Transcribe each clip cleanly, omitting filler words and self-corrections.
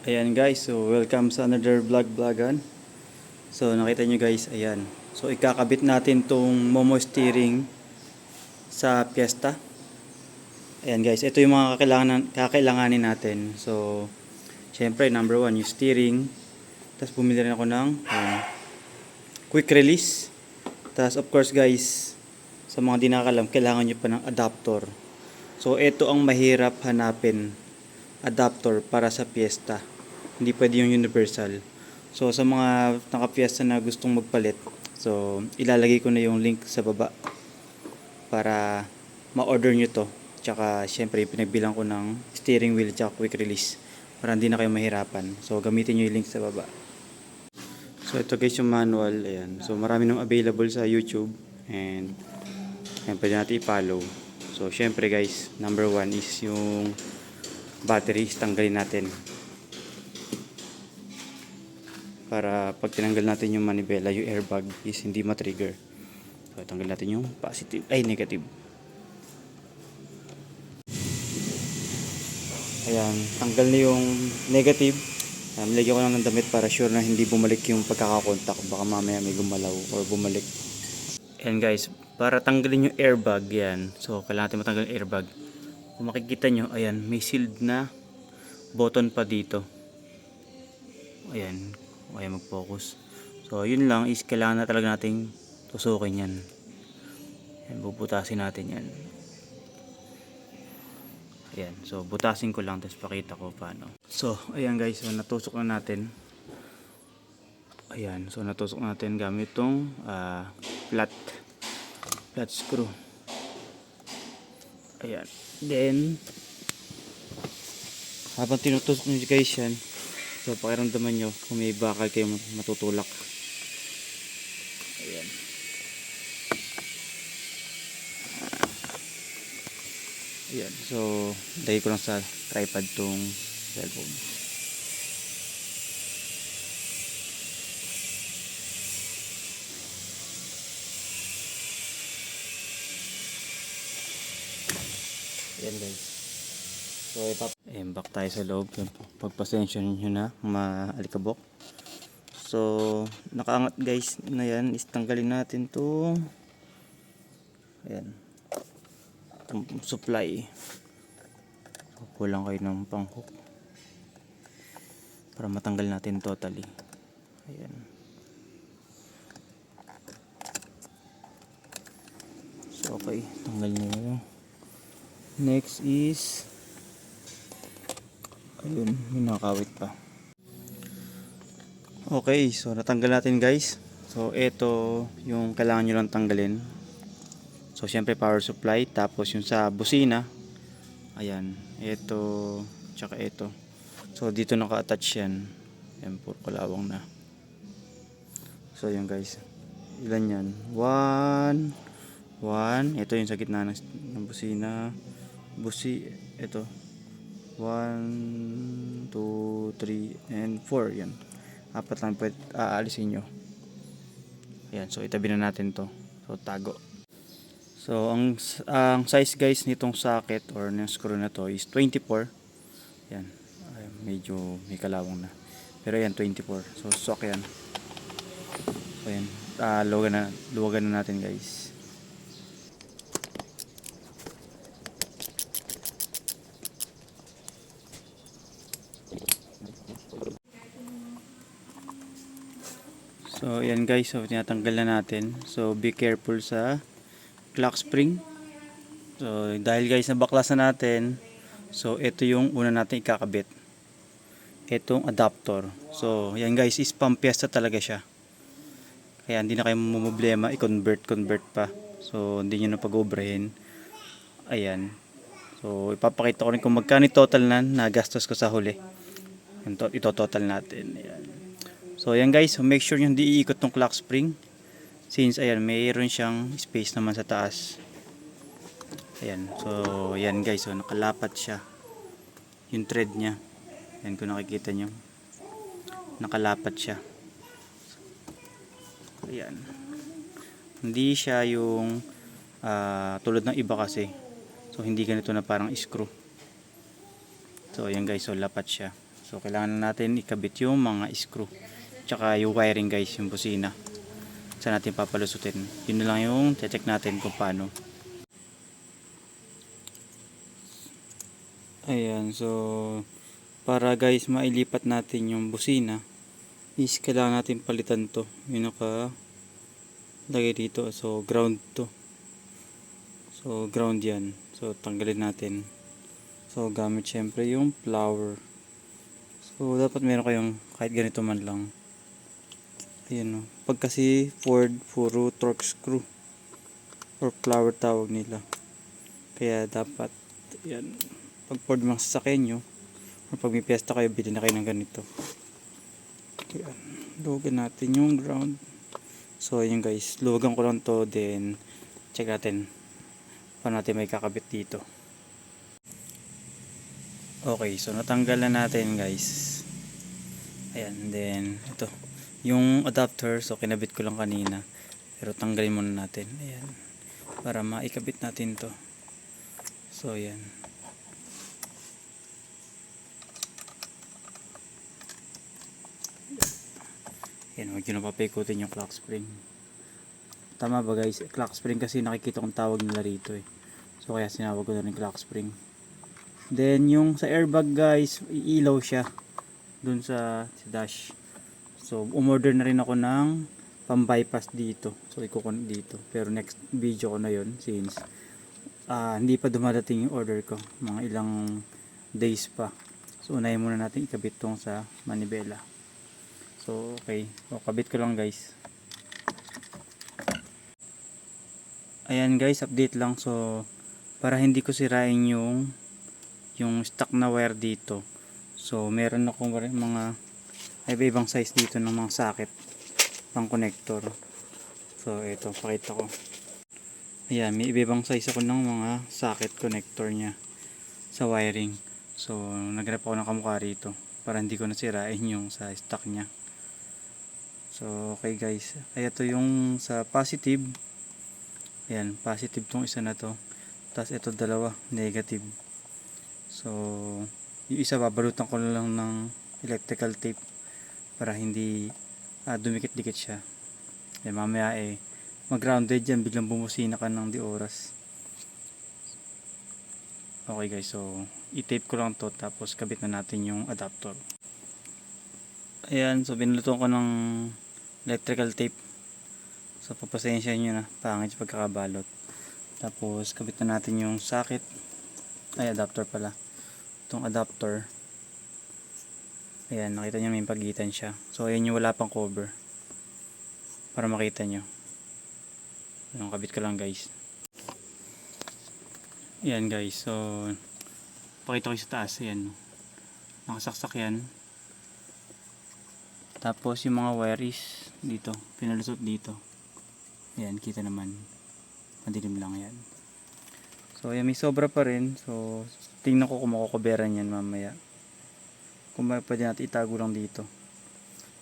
Ayan guys, so welcome sa another vlogan. So nakita nyo guys, ayan. So ikakabit natin tong Momo steering sa Fiesta. Ayan guys, ito yung mga kakailanganin natin. So syempre number 1 yung steering. Tapos bumili rin ako ng quick release. Tapos of course guys, sa mga di nakakalam, kailangan nyo pa ng adapter. So ito ang mahirap hanapin, adapter para sa Fiesta. Hindi pwede yung universal. So sa mga naka-Fiesta na gustong magpalit, so ilalagay ko na yung link sa baba para ma-order nyo to. Tsaka syempre pinagbilang ko ng steering wheel tsaka quick release para hindi na kayo mahirapan. So gamitin nyo yung link sa baba. So ito guys yung manual. Ayan. So marami nang available sa YouTube and ayan, pwede natin i-follow. So syempre guys, number 1 is yung batteries. Tanggalin natin para pag tinanggal natin yung manibela, yung airbag is hindi ma-trigger. So tanggal natin yung negative. Ayan, tanggal na yung negative. Nilagyan ko lang ng damit para sure na hindi bumalik yung pagkakakontak, baka mamaya may gumalaw or bumalik. Ayan guys, para tanggalin yung airbag yan, so kailangan natin matanggal yung airbag. Kung makikita nyo, ayan, may sealed na button pa dito. Ayan, okay, mag-focus. So yun lang is kailangan na talaga nating tusukin yan. Ayan, bubutasin natin yan. Ayan, so butasin ko lang tapos pakita ko paano. So ayan guys, so natusok na natin. Ayan, so natusok natin gamit tong flat screw. Ayan, then habang tinutusok nyo guys yan, so pakiramdaman nyo kung may bakal kayo matutulak. Ayan. Ayan. So lagay ko lang sa tripod tong cellphone. Ayan guys. So ayan, back tayo sa loob. Pagpasensya nyo na maalikabok. So nakaangat guys na yan, is tanggalin natin tong ayan, itong supply. Kulang kayo ng pang-hook para matanggal natin totally. Ayan. So okay, tanggal na yun. Next is ayun, may nakawit pa. Okay, so natanggal natin guys. So ito yung kailangan nyo lang tanggalin. So syempre power supply, tapos yung sa busina, ayan, ito tsaka ito. So dito naka-attach yan. Ayan, puro kalawang na. So yun guys, ilan yan? 1, ito yung sa gitna ng busina. Ito 1, 2, 3 and 4. Yan, apat lang pwede aalisin nyo. Ayan, so itabi na natin to. So tago. So ang size guys nitong socket or ng screw na to is 24. Yan, ay, medyo may kalawang na, pero yan 24. So sok yan. So yan, luwagan na natin guys. So yan guys, so tinatanggal na natin. So be careful sa clock spring. So dahil guys nabaklas na natin, so ito yung una natin ikakabit, itong adapter. So yan guys, is pang Fiesta talaga siya, kaya hindi na kayo problema i-convert pa. So hindi nyo na pag-obrahin. Ayan, so ipapakita ko rin kung magkano total na nagastos ko sa huli. Ito total natin. Ayan. So ayan guys, so make sure nyo hindi iikot tong clock spring, since ayan, mayroon siyang space naman sa taas. Ayan, so ayan guys, so nakalapat siya yung thread nya. Ayan, kung nakikita nyo, nakalapat siya. Ayan, hindi siya yung tulad ng iba kasi, so hindi ganito na parang screw. So ayan guys, so lapat siya. So So kailangan natin ikabit yung mga screw. Tsaka yung wiring guys, yung busina. Saan natin papalusutin. Yun na lang yung check natin kung paano. Ayan, so para guys mailipat natin yung busina is kailangan natin palitan to. Yung naka lagay dito. So ground to. So ground yan. So tanggalin natin. So gamit syempre yung flower. So dapat meron kayong kahit ganito man lang. Ayan o. Pag kasi Ford, puro torque screw or flower tawag nila. Kaya dapat yan. Pag Ford mga sasakyan nyo or pag may piyesta kayo, bilhin na kayo ng ganito. Ayan. Luwagan natin yung ground. So yun guys, luwagan ko lang to, then check natin paano natin may kakabit dito. Okay, so natanggal na natin guys. Ayan, then ito yung adapter, so kinabit ko lang kanina, pero tanggalin muna natin. Ayan, para maikabit natin to. So ayan. Ayan, huwag nyo na papaikutin yung clock spring. Tama ba guys? Clock spring kasi nakikita kong tawag nila rito eh. So kaya sinawag ko na rin clock spring. Then yung sa airbag guys, iilaw siya dun sa dash. So umorder na rin ako ng pang-bypass dito. So ikukunin dito. Pero next video ko na yon, since hindi pa dumadating yung order ko. Mga ilang days pa. So unahin muna natin ikabit tong sa manibela. So okay. So kabit ko lang guys. Ayan guys, update lang. So para hindi ko sirain yung stock na wire dito. So meron akong mga ibang size dito ng mga socket pang connector. So ito, pakita ko. Ayan, may ibang size ako ng mga socket connector nya sa wiring. So naghanap ako ng kamukha rito para hindi ko nasirain yung sa stock nya. So okay guys, ay ito yung sa positive. Ayan, positive tong isa na to. Tapos ito dalawa, negative. So yung isa babalutan ko lang ng electrical tape para hindi dumikit-dikit siya. Eh mamaya mag-grounded yan, biglang bumusina ka ng di oras. Okay guys, so i-tape ko lang to, tapos kabit na natin yung adapter. Ayan, so binulutan ko ng electrical tape. So papasensya nyo na, pangit yung pagkakabalot. Tapos kabit na natin yung socket, adapter pala, itong adapter. Ayan, nakita nyo may pagitan siya. So ayan yung wala pang cover, para makita nyo. Ayan, kabit ko lang guys. Ayan guys, so pakita ko sa taas. Ayan, nakasaksak yan. Tapos yung mga wire is dito, pinalusot dito. Ayan, kita naman, madilim lang yan. So ayan, may sobra pa rin. So tingnan ko kung makukuberan yan mamaya. Kung pwede natin itago lang dito.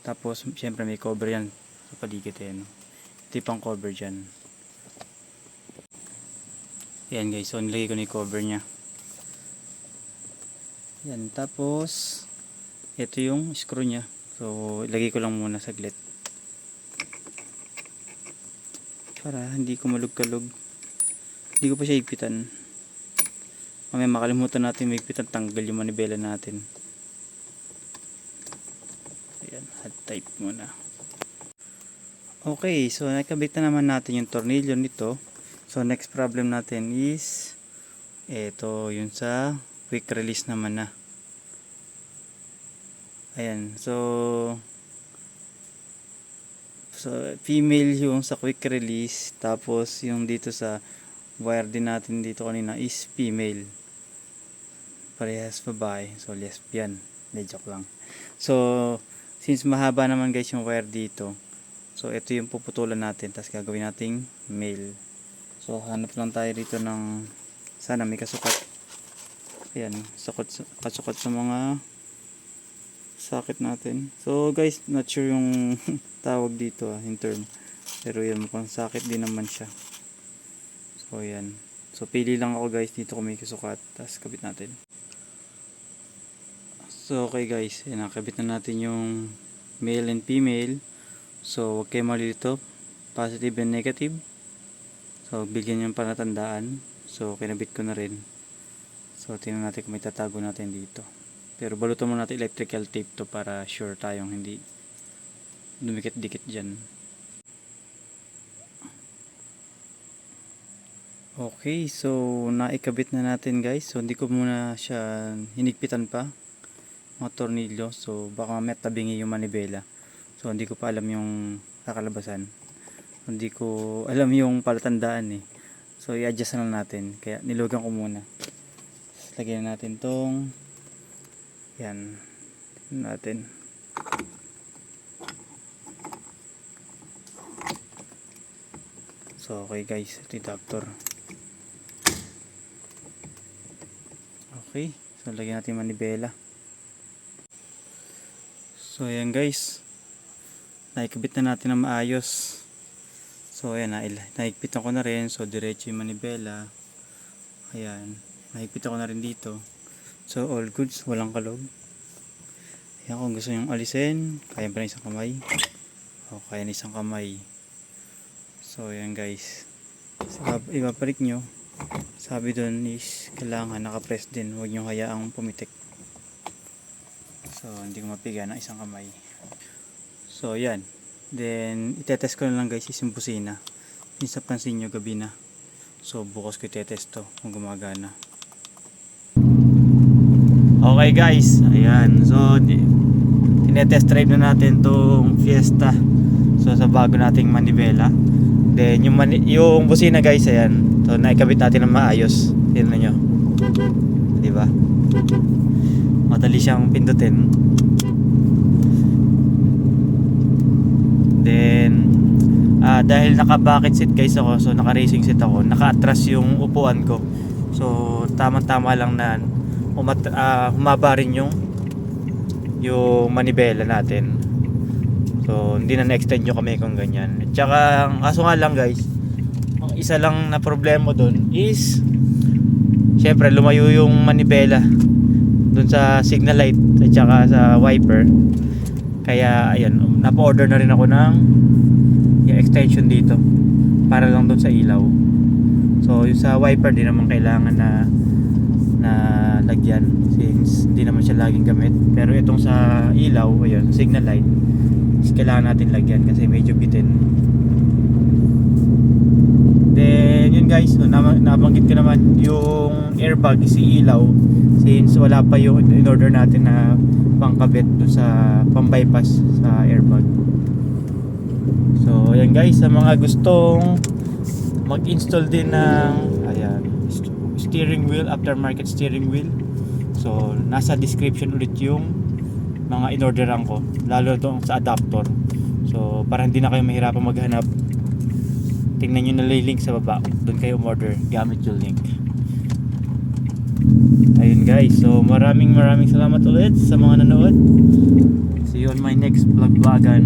Tapos syempre may cover yan sa paligid yan. Ito pang cover dyan. Ayan guys, so nilagay ko na yung cover nya. Yan, tapos ito yung screw nya. So ilagay ko lang muna saglit para hindi ko malug-kalug. Hindi ko pa siya higpitan. Mamaya makalimutan natin higpitan, tanggal yung manibela natin. Ayan, hot type muna. Okay, so nakabit na naman natin yung tornilyo nito. So next problem natin is ito, yun sa quick release naman na. Ayan, so female yung sa quick release, tapos yung dito sa wire din natin dito kanina is female. Parehas babae, so lesbian. Joke lang. So since mahaba naman guys yung wire dito, so ito yung puputulan natin, tapos gagawin nating male. So hanap lang tayo dito ng sana may kasukat. Ayan, kasukat sa mga socket natin. So guys, not sure yung tawag dito in term, pero yan, mukhang socket din naman siya. So yan, so pili lang ako guys dito kung may kasukat, tapos kabit natin. So So okay guys, nakabit na natin yung male and female. So huwag kayo malilito, positive and negative. So bigyan yung palatandaan. So kinabit ko na rin. So tingnan natin kung may tatago natin dito. Pero balutan mo natin electrical tape to para sure tayong hindi dumikit-dikit dyan. Okay, so naikabit na natin guys. So hindi ko muna siya hinigpitan pa, mga tornilyo. So baka mamaya tabingi yung manibela. So hindi ko pa alam yung kakalabasan. Hindi ko alam yung palatandaan eh. So i-adjust na lang natin. Kaya nilugan ko muna. Lagyan natin tong yan natin. So okay guys, ito yung adapter. Okay, so lagyan natin manibela. So ayan guys, naikabit na natin na maayos. So ayan, naikpitan ko na rin. So diretso yung manibela. Ayan, naikpitan ko na rin dito. So all goods, walang kalog. Ayan, kung gusto nyo alisin, kaya pa na isang kamay. O kaya na isang kamay. So ayan guys, ibabalik nyo. Sabi doon is kailangan nakapress din, huwag nyo hayaang pumitik. So hindi ko mapiga ng isang kamay. So yan, then itetest ko na lang guys is yung busina. Minsan pansin nyo gabi na. So bukas ko itetest to kung gumagana. Okay guys, ayan. So tinetest drive na natin tong Fiesta. So sa bago nating manibela. Then yung busina guys, ayan. So naikabit natin ng maayos. Tingnan nyo. Diba? Madali siyang pindutin. Then dahil naka bucket seat guys ako, so naka racing seat ako, naka-atras yung upuan ko. So tama-tama lang na humaba rin yung manibela natin. So hindi na na-extend yung kamay kung ganyan. At saka kaso nga lang guys, ang isa lang na problema doon is syempre lumayo yung manibela doon sa signal light at saka sa wiper. Kaya ayan, napa-order na rin ako ng yung extension dito para lang doon sa ilaw. So yung sa wiper di naman kailangan na lagyan since hindi naman siya laging gamit. Pero itong sa ilaw, ayan, signal light, kailangan natin lagyan kasi medyo bitin. Then yun guys, so nabanggit ko naman yung airbag si ilaw since wala pa yung in-order natin na pangkabit doon sa pang-bypass sa airbag. So ayan guys, sa mga gustong mag-install din ng ayan, steering wheel, aftermarket steering wheel, so nasa description ulit yung mga in-orderan ko, lalo doon sa adapter. So para hindi na kayo mahirapan maghanap, tingnan nyo na link sa baba, doon kayo umorder gamit yung link. Ayun guys, so maraming salamat ulit sa mga nanood. See you on my next vlogan.